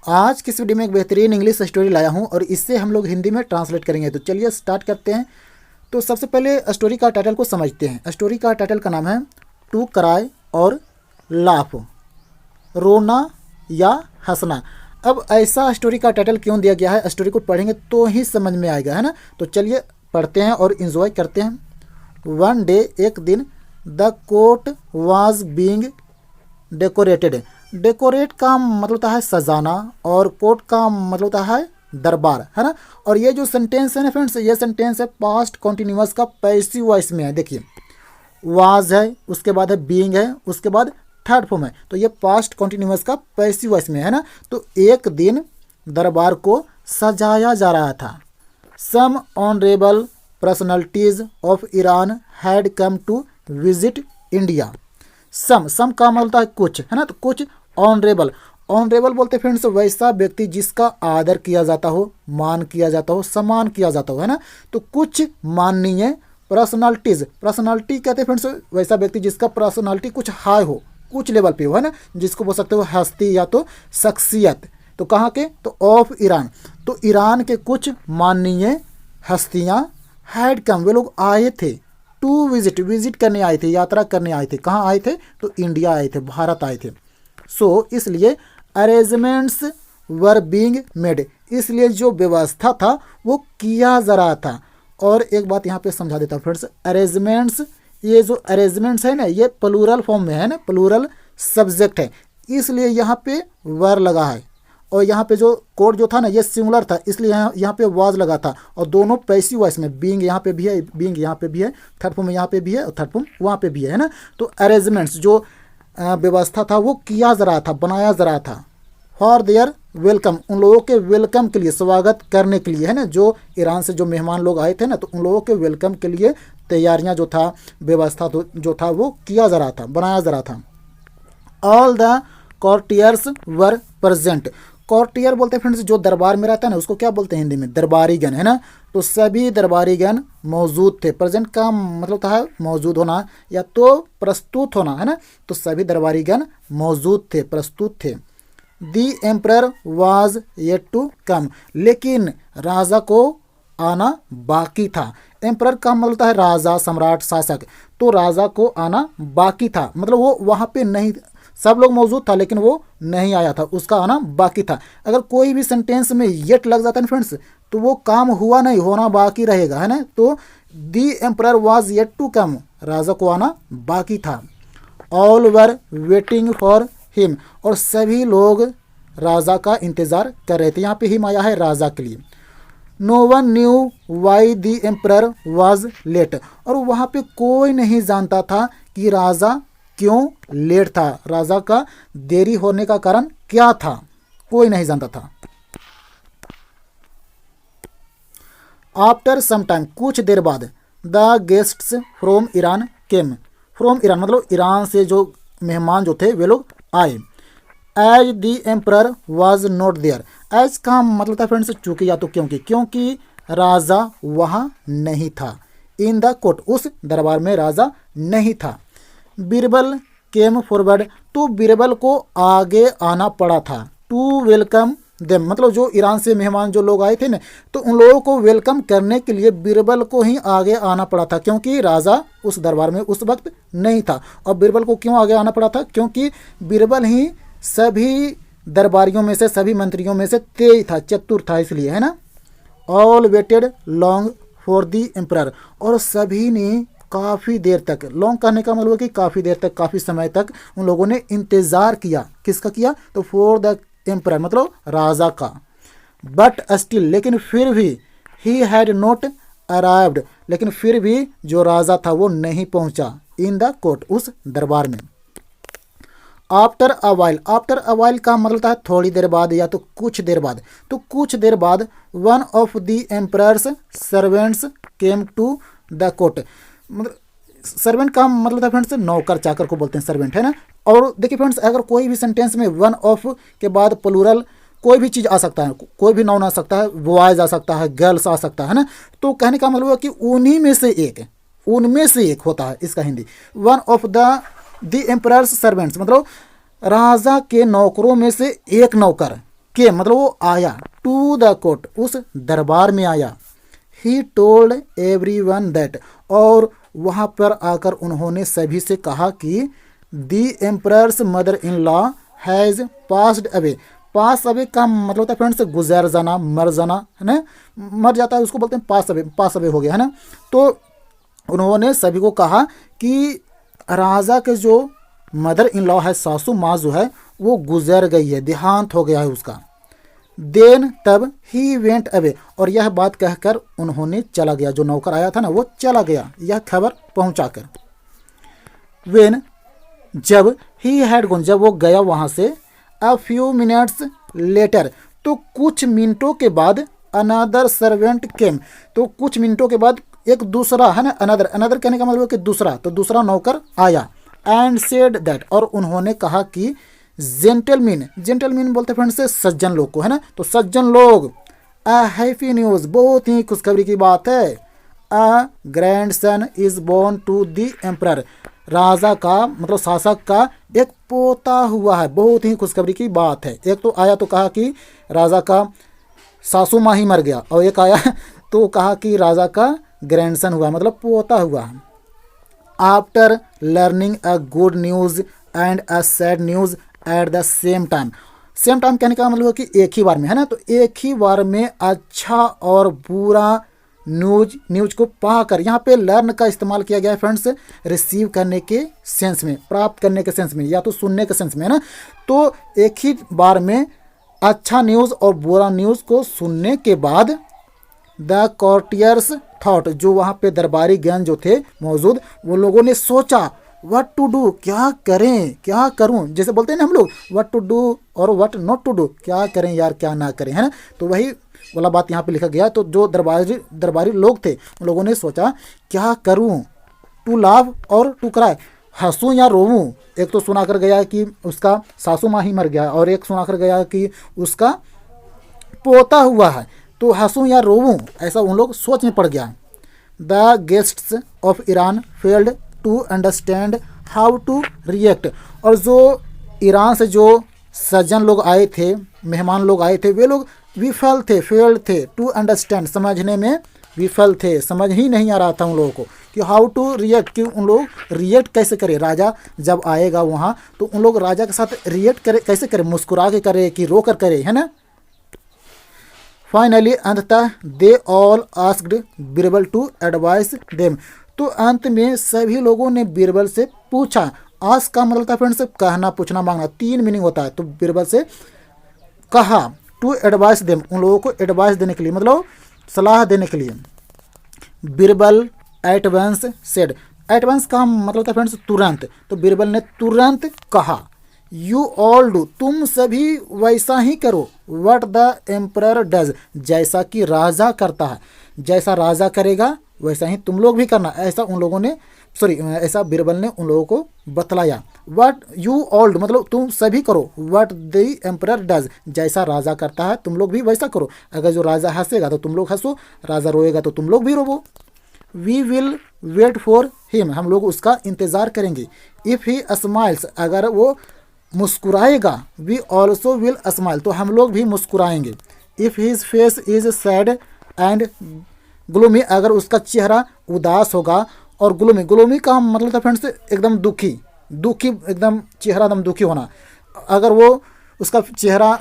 आज किस वीडियो में एक बेहतरीन इंग्लिश स्टोरी लाया हूं और इससे हम लोग हिंदी में ट्रांसलेट करेंगे। तो चलिए स्टार्ट करते हैं। तो सबसे पहले स्टोरी का टाइटल को समझते हैं। स्टोरी का टाइटल का नाम है टू क्राई और लाफ, रोना या हंसना। अब ऐसा स्टोरी का टाइटल क्यों दिया गया है, स्टोरी को पढ़ेंगे तो ही समझ में आएगा, है ना। तो चलिए पढ़ते हैं और इन्जॉय करते हैं। वन डे, एक दिन, the court was being decorated. Decorate का मतलब होता है सजाना और कोर्ट का मतलब होता है दरबार, है ना। और ये जो सेंटेंस है ना फ्रेंड्स, ये सेंटेंस है पास्ट कॉन्टिन्यूअस का पैसिव वॉइस में है। देखिए वाज है, उसके बाद है बीइंग है, उसके बाद थर्ड फॉर्म है। तो ये पास्ट कॉन्टिन्यूअस का पैसिव वॉइस में है ना। तो एक दिन दरबार को सजाया जा रहा था। Some honourable personalities of Iran had come to visit India. Some का मतलब होता है कुछ, है ना। तो कुछ ऑनरेबल बोलते फ्रेंड्स वैसा व्यक्ति जिसका आदर किया जाता हो, मान किया जाता हो, सम्मान किया जाता हो, है ना। तो कुछ माननीय पर्सनालिटी कहते हैं फ्रेंड्स वैसा व्यक्ति जिसका पर्सनालिटी कुछ हाई हो, कुछ लेवल पे हो, है ना, जिसको बोल सकते हो हस्ती या तो शख्सियत। तो कहाँ के, तो ऑफ ईरान। तो ईरान के कुछ माननीय हस्तियाँ हैड कम, वे लोग आए थे, टू विजिट करने आए थे, यात्रा करने आए थे। कहाँ आए थे, तो इंडिया आए थे, भारत आए थे। सो इसलिए अरेंजमेंट्स वर बीइंग मेड, इसलिए जो व्यवस्था था वो किया जा रहा था। और एक बात यहाँ पे समझा देता हूँ फ्रेंड्स, अरेंजमेंट्स, ये जो अरेंजमेंट्स है ना, ये प्लूरल फॉर्म में है ना, प्लूरल सब्जेक्ट है, इसलिए यहाँ पे वर लगा है। और यहाँ पे जो कोड जो था ना, ये सिंगुलर था, इसलिए यहाँ पे वाज लगा था। और दोनों पैसिव वॉइस में, बीइंग यहाँ पे भी है, बीइंग यहाँ पे भी है, थर्ड फॉर्म यहाँ पे भी है और थर्ड फॉर्म वहाँ पे भी है ना। तो अरेंजमेंट्स जो व्यवस्था था वो किया जा रहा था, बनाया जा रहा था। फॉर देयर वेलकम, उन लोगों के वेलकम के लिए, स्वागत करने के लिए, है ना। जो ईरान से जो मेहमान लोग आए थे ना, तो उन लोगों के वेलकम के लिए तैयारियां जो था, व्यवस्था जो था वो किया जा रहा था, बनाया जा रहा था। All the courtiers were present. Courtier बोलते हैं फ्रेंड्स जो दरबार में रहता है ना, उसको क्या बोलते हैं हिंदी में, दरबारीगण, है ना। तो सभी दरबारीगण मौजूद थे। प्रेजेंट का मतलब होता है मौजूद होना या तो प्रस्तुत होना, है ना। तो सभी दरबारीगण मौजूद थे, प्रस्तुत थे। The emperor was yet to come, लेकिन राजा को आना बाकी था। एम्परर का मतलब होता है राजा, सम्राट, शासक। तो राजा को आना बाकी था, मतलब वो वहाँ पे नहीं, सब लोग मौजूद था लेकिन वो नहीं आया था, उसका आना बाकी था। अगर कोई भी सेंटेंस में येट लग जाता है फ्रेंड्स, तो वो काम हुआ नहीं, होना बाकी रहेगा, है ना। तो the emperor was yet to come, राजा को आना बाकी था। All were waiting for him, और सभी लोग राजा का इंतज़ार कर रहे थे। यहाँ पे हिम आया है राजा के लिए। No one knew why the emperor was late, और वहाँ पे कोई नहीं जानता था कि राजा क्यों लेट था, राजा का देरी होने का कारण क्या था, कोई नहीं जानता था। आफ्टर सम टाइम, कुछ देर बाद, the guests from Iran came. From Iran मतलब ईरान से जो मेहमान जो थे वे लोग आए। As the emperor was not there, as का मतलब था फ्रेंड्स चूंकि या तो क्योंकि राजा वहाँ नहीं था। इन द कोर्ट, उस दरबार में राजा नहीं था। बीरबल केम फॉरवर्ड, तो बीरबल को आगे आना पड़ा था। टू वेलकम देम, मतलब जो ईरान से मेहमान जो लोग आए थे ना, तो उन लोगों को वेलकम करने के लिए बीरबल को ही आगे आना पड़ा था, क्योंकि राजा उस दरबार में उस वक्त नहीं था। और बीरबल को क्यों आगे आना पड़ा था, क्योंकि बीरबल ही सभी दरबारियों में से, सभी मंत्रियों में से तेज था, चतुर था, इसलिए, है ना। All waited long for the emperor, और सभी ने काफ़ी देर तक, लॉन्ग कहने का मतलब कि काफ़ी देर तक, काफ़ी समय तक उन लोगों ने इंतज़ार किया। किसका किया, तो फॉर द एम्परर मतलब राजा का। बट स्टिल, लेकिन फिर भी, ही हैड नॉट अराइव्ड, लेकिन फिर भी जो राजा था वो नहीं पहुंचा। इन द कोर्ट, उस दरबार में। आफ्टर अ वाइल का मतलब होता है थोड़ी देर बाद या तो कुछ देर बाद। तो कुछ देर बाद one of the emperor's servants came to the court, मतलब सर्वेंट का मतलब था फ्रेंड्स नौकर चाकर को बोलते हैं सर्वेंट, है ना। और देखिए फ्रेंड्स अगर कोई भी सेंटेंस में वन ऑफ के बाद प्लूरल कोई भी चीज़ आ सकता है, कोई भी नाउन आ सकता है, बॉयज आ सकता है, गर्ल्स आ सकता है ना। तो कहने का मतलब है कि उन्हीं में से एक होता है इसका Hindi. One of the emperor's servants मतलब राजा के नौकरों में से एक नौकर, के मतलब वो आया, टू द कोर्ट उस दरबार में आया। ही टोल्ड एवरीवन दैट और वहाँ पर आकर उन्होंने सभी से कहा कि the emperor's mother in law has passed away. Pass away का मतलब होता है फ्रेंड्स गुजर जाना, मर जाना, है ना, मर जाता है उसको बोलते हैं पास अवे हो गया, है ना। तो उन्होंने सभी को कहा कि राजा के जो मदर इन लॉ है, सासू माँ जो है वो गुजर गई है, देहांत हो गया है उसका। देन तब ही वेंट अवे और यह बात कहकर उन्होंने चला गया, जो नौकर आया था ना वो चला गया यह खबर पहुंचाकर। वेन जब ही हैड गॉन जब वो गया वहां से, अ फ्यू मिनट्स लेटर तो कुछ मिनटों के बाद, अनदर सर्वेंट केम तो कुछ मिनटों के बाद एक दूसरा, है ना, अनदर कहने का मतलब कि दूसरा, तो दूसरा नौकर आया। एंड सेड दैट और उन्होंने कहा कि जेंटलमैन बोलते हैं फ्रेंड्स से सज्जन लोग को, है ना, तो सज्जन लोग, अ हैप्पी न्यूज़ बहुत ही खुशखबरी की बात है। A grandson is born to the emperor राजा का मतलब शासक का एक पोता हुआ है, बहुत ही खुशखबरी की बात है। एक तो आया तो कहा कि राजा का सासू माँ ही मर गया, और एक आया तो कहा कि राजा का ग्रैंडसन हुआ मतलब पोता हुआ। After learning a good news and a sad news at the same time कहने का मतलब कि एक ही बार में, है ना, तो एक ही बार में अच्छा और बुरा न्यूज को पाकर, यहाँ पे लर्न का इस्तेमाल किया गया है फ्रेंड्स रिसीव करने के सेंस में, प्राप्त करने के सेंस में, या तो सुनने के सेंस में, है ना। तो एक ही बार में अच्छा न्यूज़ और बुरा न्यूज़ को सुनने के बाद द कॉर्टियर्स थॉट जो वहाँ पे दरबारी गण जो थे मौजूद, वो लोगों ने सोचा व्हाट टू डू क्या करें क्या करूं, जैसे बोलते हैं ना हम लोग व्हाट टू डू और व्हाट नॉट टू डू, क्या करें यार क्या ना करें, है ना। तो वही वाला बात यहाँ पे लिखा गया। तो जो दरबारी लोग थे उन लोगों ने सोचा क्या करूं, टू लाव और टू क्राई, हंसूं या रोऊं। एक तो सुना कर गया कि उसका सासू माँ ही मर गया, और एक सुना कर गया कि उसका पोता हुआ है, तो हंसूं या रोऊं, ऐसा उन लोग सोच में पड़ गया। The guests of Iran failed to understand how to react और जो ईरान से जो सज्जन लोग आए थे, मेहमान लोग आए थे, वे लोग विफल थे, फेल्ड थे, टू अंडरस्टैंड समझने में विफल थे, समझ ही नहीं आ रहा था उन लोगों को कि हाउ टू रिएक्ट, कि उन लोग रिएक्ट कैसे करें। राजा जब आएगा वहाँ तो उन लोग राजा के साथ रिएक्ट करे कैसे करें, मुस्कुरा के करे कि रो कर करे, है ना। फाइनली अंततः they all asked Birbal to advise them तो अंत में सभी लोगों ने बीरबल से पूछा। आस्क का मतलब था फ्रेंड्स कहना, पूछना, मांगना, तीन मीनिंग होता है। तो बीरबल से कहा, टू एडवाइस देम उन लोगों को एडवाइस देने के लिए मतलब सलाह देने के लिए। Birbal at once said, at once का मतलब था फ्रेंड्स तुरंत, तो बीरबल ने तुरंत कहा यू ऑल डू तुम सभी वैसा ही करो, व्हाट द एम्परर डज जैसा कि राजा करता है, जैसा राजा करेगा वैसा ही तुम लोग भी करना, ऐसा उन लोगों ने ऐसा बीरबल ने उन लोगों को बतलाया। व्हाट यू ऑल मतलब तुम सभी करो, व्हाट द एम्परर डज जैसा राजा करता है तुम लोग भी वैसा करो। अगर जो राजा हंसेगा तो तुम लोग हंसो, राजा रोएगा तो तुम लोग भी रोवो। We will wait for him हम लोग उसका इंतज़ार करेंगे। इफ़ ही स्माइल्स अगर वो मुस्कुराएगा, वी ऑल्सो विल स्माइल तो हम लोग भी मुस्कुराएंगे। If his face is sad and gloomy अगर उसका चेहरा उदास होगा और ग्लूमी का मतलब था फ्रेंड्स एकदम दुखी एकदम चेहरा एकदम दुखी होना, अगर वो उसका चेहरा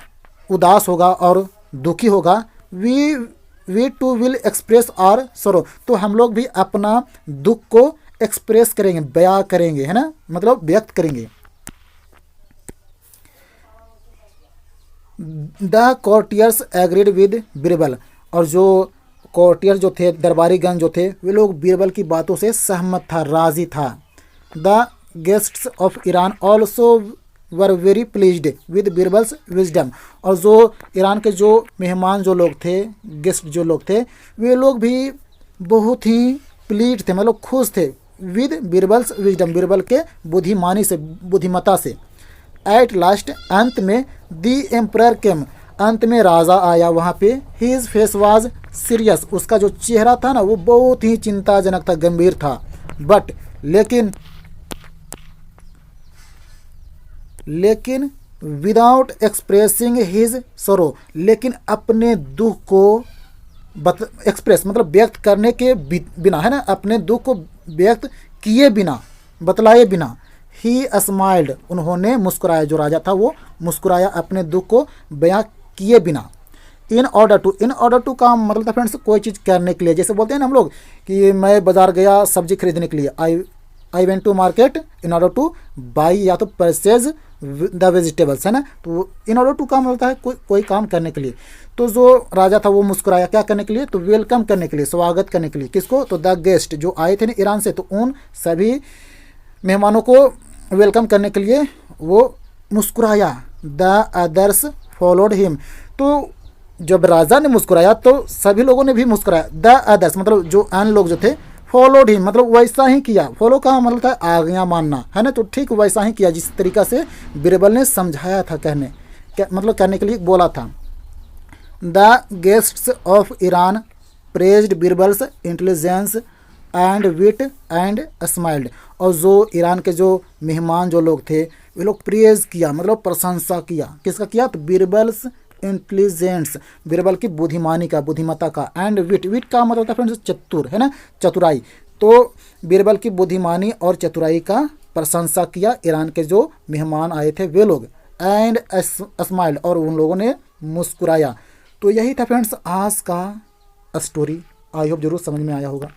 उदास होगा और दुखी होगा, we too will express our sorrow तो हम लोग भी अपना दुख को एक्सप्रेस करेंगे, बयां करेंगे, है ना, मतलब व्यक्त करेंगे। द कॉर्टियर्स एग्रीड विद बीरबल और जो कॉर्टियर जो थे, दरबारी गण जो थे, वे लोग बीरबल की बातों से सहमत था, राजी था। The guests of Iran also were very pleased with Birbal's wisdom और जो ईरान के जो मेहमान जो लोग थे, गेस्ट जो लोग थे, वे लोग भी बहुत ही प्लीज थे मतलब खुश थे विद बीरबल्स विजडम बीरबल के बुद्धिमानी से, बुद्धिमता से। एट लास्ट अंत में दी एम्परर केम अंत में राजा आया वहाँ पे। हिज फेस वाज सीरियस उसका जो चेहरा था ना वो बहुत ही चिंताजनक था, गंभीर था। बट लेकिन विदाउट एक्सप्रेसिंग हिज सरो, लेकिन अपने दुख को एक्सप्रेस मतलब व्यक्त करने के बिना, है ना, अपने दुख को व्यक्त किए बिना, बतलाए बिना, ही स्माइल्ड, उन्होंने मुस्कुराया, जो राजा था वो मुस्कुराया अपने दुख को बयां किए बिना। इन ऑर्डर टू का मतलब था फ्रेंड्स कोई चीज़ करने के लिए, जैसे बोलते हैं ना हम लोग कि मैं बाजार गया सब्जी खरीदने के लिए, I went to market in order to buy या तो परचेज द वेजिटेबल्स, है ना। तो इन ऑर्डर टू का मतलब है कोई काम करने के लिए। तो जो राजा था वो मुस्कुराया क्या करने के लिए, तो वेलकम करने के लिए, स्वागत करने के लिए। किसको, तो द गेस्ट जो आए थे ना ईरान से, तो उन सभी मेहमानों को वेलकम करने के लिए वो मुस्कुराया। द अदर्स फॉलोड हिम, तो जब राजा ने मुस्कुराया तो सभी लोगों ने भी मुस्कुराया। द अदर्स मतलब जो अन्य लोग जो थे, फॉलोड हिम मतलब वैसा ही किया। फॉलो का मतलब था आज्ञा मानना, है ना, तो ठीक वैसा ही किया जिस तरीका से बीरबल ने समझाया था, मतलब करने के लिए बोला था। The guests of Iran praised Birbal's intelligence and wit and smiled, और जो ईरान के जो मेहमान जो लोग थे वे लोग प्रेज किया मतलब प्रशंसा किया। किसका किया, तो बीरबल्स इंटेलिजेंस, बीरबल की बुद्धिमानी का, बुद्धिमत्ता का, एंड विट का मतलब था फ्रेंड्स चतुर, है ना, चतुराई। तो बीरबल की बुद्धिमानी और चतुराई का प्रशंसा किया ईरान के जो मेहमान आए थे वे लोग। एंड स्माइल्ड, और उन लोगों ने मुस्कुराया। तो यही था फ्रेंड्स आज का स्टोरी। आई होप जरूर समझ में आया होगा।